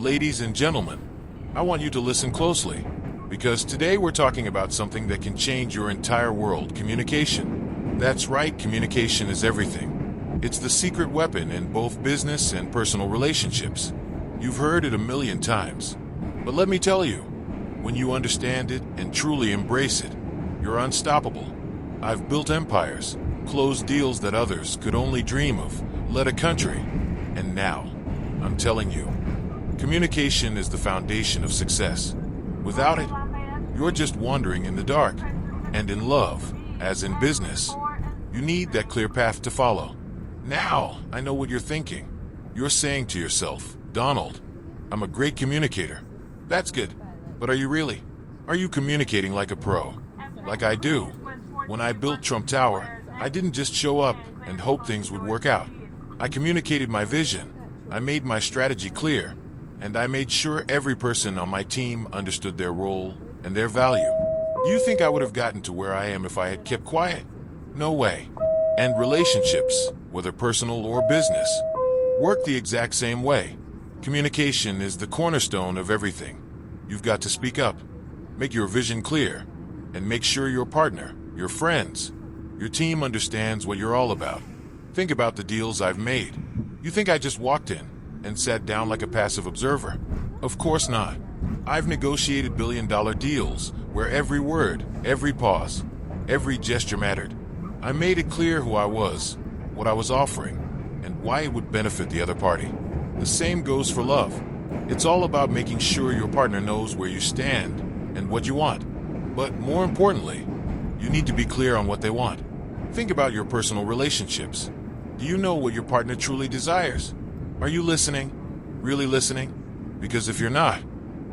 Ladies and gentlemen, I want you to listen closely, because today we're talking about something that can change your entire world: communication. That's right, communication is everything. It's the secret weapon in both business and personal relationships. You've heard it a million times. But let me tell you, when you understand it and truly embrace it, you're unstoppable. I've built empires, closed deals that others could only dream of, led a country, and now, I'm telling you, communication is the foundation of success. Without it, you're just wandering in the dark. And in love, as in business, you need that clear path to follow. Now, I know what you're thinking. You're saying to yourself, Donald, I'm a great communicator. That's good. But are you really? Are you communicating like a pro? Like I do. When I built Trump Tower, I didn't just show up and hope things would work out. I communicated my vision. I made my strategy clear. And I made sure every person on my team understood their role and their value. Do you think I would have gotten to where I am if I had kept quiet? No way. And relationships, whether personal or business, work the exact same way. Communication is the cornerstone of everything. You've got to speak up, make your vision clear, and make sure your partner, your friends, your team understands what you're all about. Think about the deals I've made. You think I just walked in and sat down like a passive observer? Of course not. I've negotiated billion-dollar deals where every word, every pause, every gesture mattered. I made it clear who I was, what I was offering, and why it would benefit the other party. The same goes for love. It's all about making sure your partner knows where you stand and what you want. But more importantly, you need to be clear on what they want. Think about your personal relationships. Do you know what your partner truly desires? Are you listening? Really listening? Because if you're not,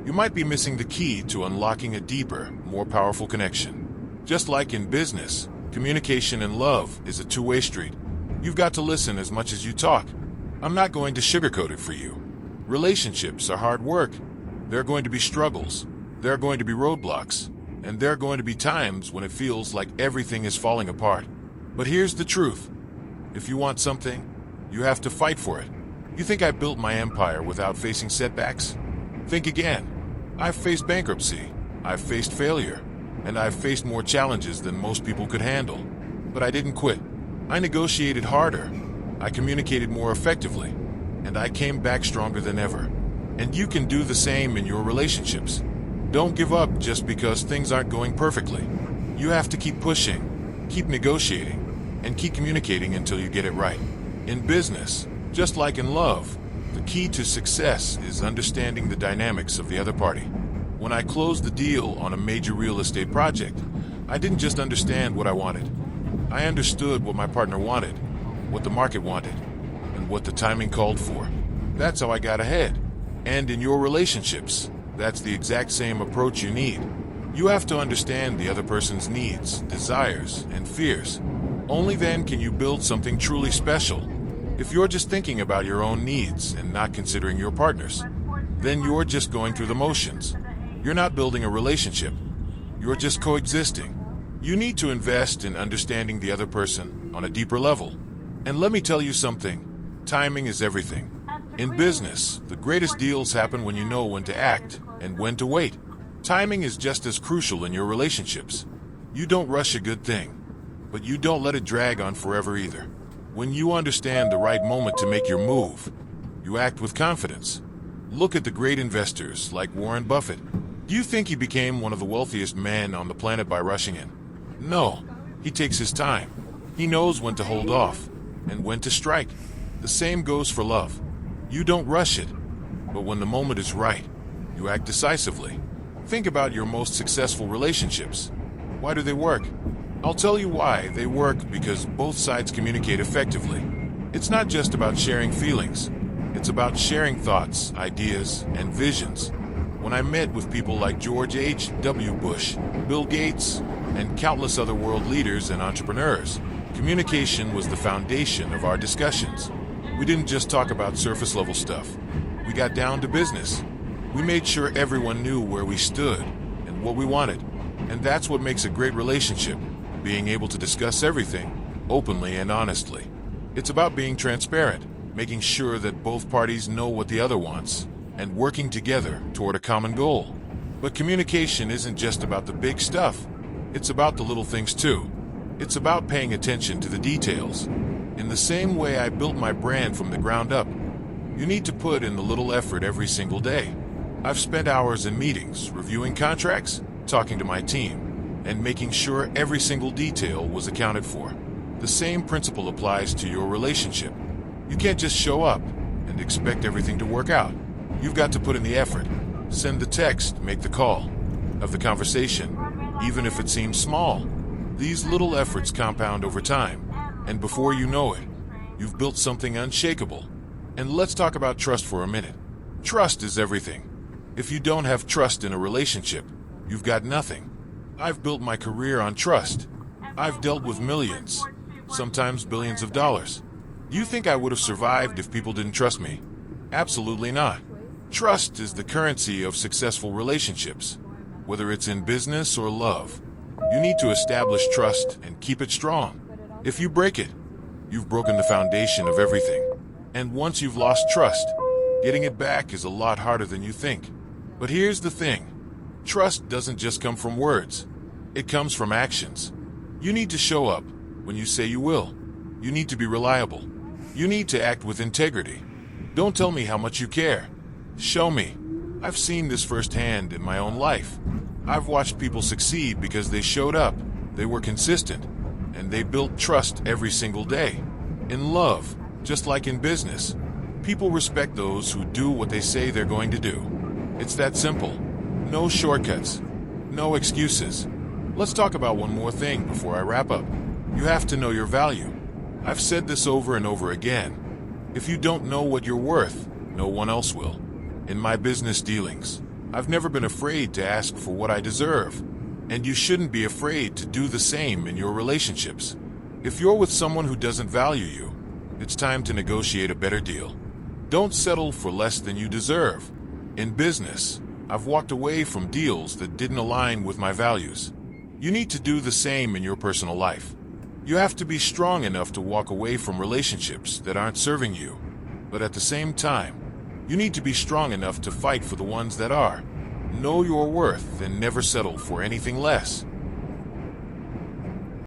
you might be missing the key to unlocking a deeper, more powerful connection. Just like in business, communication and love is a two-way street. You've got to listen as much as you talk. I'm not going to sugarcoat it for you. Relationships are hard work. There are going to be struggles. There are going to be roadblocks. And there are going to be times when it feels like everything is falling apart. But here's the truth. If you want something, you have to fight for it. You think I built my empire without facing setbacks? Think again. I've faced bankruptcy, I've faced failure, and I've faced more challenges than most people could handle. But I didn't quit. I negotiated harder. I communicated more effectively. And I came back stronger than ever. And you can do the same in your relationships. Don't give up just because things aren't going perfectly. You have to keep pushing, keep negotiating, and keep communicating until you get it right. In business, just like in love, the key to success is understanding the dynamics of the other party. When I closed the deal on a major real estate project, I didn't just understand what I wanted. I understood what my partner wanted, what the market wanted, and what the timing called for. That's how I got ahead. And in your relationships, that's the exact same approach you need. You have to understand the other person's needs, desires, and fears. Only then can you build something truly special. If you're just thinking about your own needs and not considering your partner's, then you're just going through the motions. You're not building a relationship. You're just coexisting. You need to invest in understanding the other person on a deeper level. And let me tell you something. Timing is everything. In business, the greatest deals happen when you know when to act and when to wait. Timing is just as crucial in your relationships. You don't rush a good thing, but you don't let it drag on forever either. When you understand the right moment to make your move, you act with confidence. Look at the great investors like Warren Buffett. Do you think he became one of the wealthiest men on the planet by rushing in? No, he takes his time. He knows when to hold off and when to strike. The same goes for love. You don't rush it, but when the moment is right, you act decisively. Think about your most successful relationships. Why do they work? I'll tell you why they work: because both sides communicate effectively. It's not just about sharing feelings. It's about sharing thoughts, ideas, and visions. When I met with people like George H.W. Bush, Bill Gates, and countless other world leaders and entrepreneurs, communication was the foundation of our discussions. We didn't just talk about surface-level stuff. We got down to business. We made sure everyone knew where we stood and what we wanted. And that's what makes a great relationship. Being able to discuss everything openly and honestly. It's about being transparent, making sure that both parties know what the other wants and working together toward a common goal. But communication isn't just about the big stuff. It's about the little things too. It's about paying attention to the details. In the same way I built my brand from the ground up, you need to put in the little effort every single day. I've spent hours in meetings, reviewing contracts, talking to my team, and making sure every single detail was accounted for. The same principle applies to your relationship. You can't just show up and expect everything to work out. You've got to put in the effort. Send the text, make the call, have the conversation, even if it seems small. These little efforts compound over time, and before you know it, you've built something unshakable. And let's talk about trust for a minute. Trust is everything. If you don't have trust in a relationship, you've got nothing. I've built my career on trust. I've dealt with millions, sometimes billions of dollars. You think I would have survived if people didn't trust me? Absolutely not. Trust is the currency of successful relationships, whether it's in business or love. You need to establish trust and keep it strong. If you break it, you've broken the foundation of everything. And once you've lost trust, getting it back is a lot harder than you think. But here's the thing. Trust doesn't just come from words. It comes from actions. You need to show up when you say you will. You need to be reliable. You need to act with integrity. Don't tell me how much you care. Show me. I've seen this firsthand in my own life. I've watched people succeed because they showed up, they were consistent, and they built trust every single day. In love, just like in business, people respect those who do what they say they're going to do. It's that simple. No shortcuts. No excuses. Let's talk about one more thing before I wrap up. You have to know your value. I've said this over and over again. If you don't know what you're worth, no one else will. In my business dealings, I've never been afraid to ask for what I deserve, and you shouldn't be afraid to do the same in your relationships. If you're with someone who doesn't value you, it's time to negotiate a better deal. Don't settle for less than you deserve. In business, I've walked away from deals that didn't align with my values. You need to do the same in your personal life. You have to be strong enough to walk away from relationships that aren't serving you, but at the same time, you need to be strong enough to fight for the ones that are. Know your worth and never settle for anything less.